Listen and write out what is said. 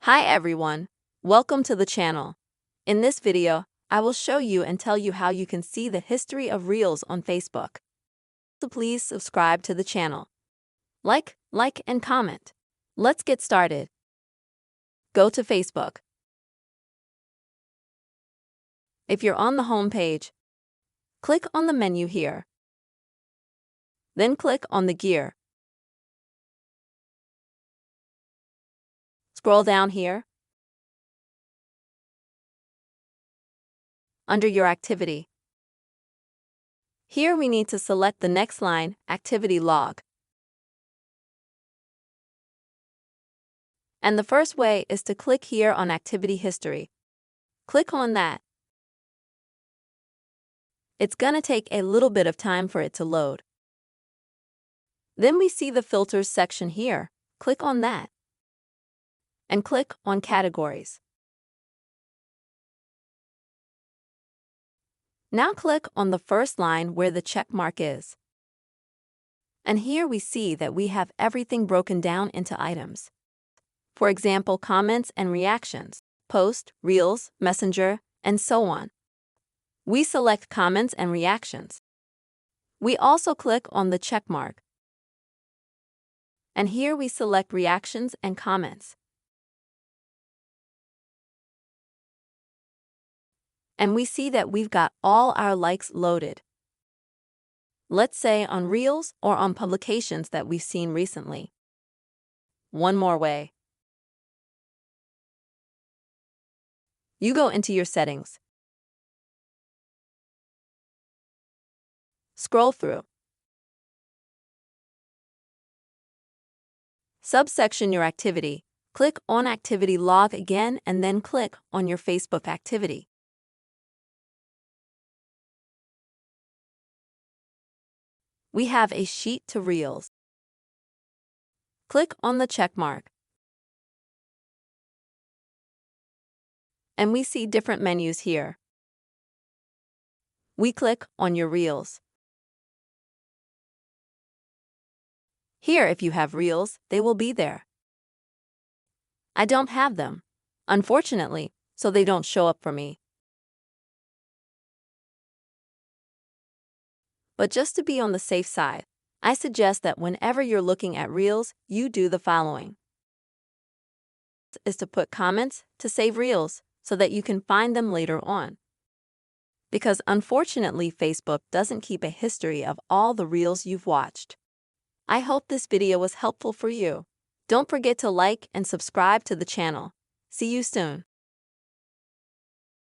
Hi everyone, welcome to the channel. In this video, I will show you and tell you how you can see the history of Reels on Facebook. So please subscribe to the channel. Like, and comment. Let's get started. Go to Facebook. If you're on the home page, click on the menu here. Then click on the gear. Scroll down here. Under your activity. Here we need to select the next line, Activity Log. And the first way is to click here on Activity History. Click on that. It's gonna take a little bit of time for it to load. Then we see the Filters section here. Click on that. And click on Categories. Now click on the first line where the check mark is. And here we see that we have everything broken down into items. For example, comments and reactions, post, Reels, Messenger, and so on. We select comments and reactions. We also click on the check mark. And here we select reactions and comments. And we see that we've got all our likes loaded. Let's say on Reels or on publications that we've seen recently. One more way. You go into your settings. Scroll through. Subsection Your Activity. Click on Activity Log again and then click on your Facebook activity. We have a sheet to Reels. Click on the check mark. And we see different menus here. We click on your Reels. Here, if you have Reels, they will be there. I don't have them, unfortunately, so they don't show up for me. But just to be on the safe side, I suggest that whenever you're looking at Reels, you do the following. Is to put comments to save Reels so that you can find them later on. Because unfortunately, Facebook doesn't keep a history of all the Reels you've watched. I hope this video was helpful for you. Don't forget to like and subscribe to the channel. See you soon.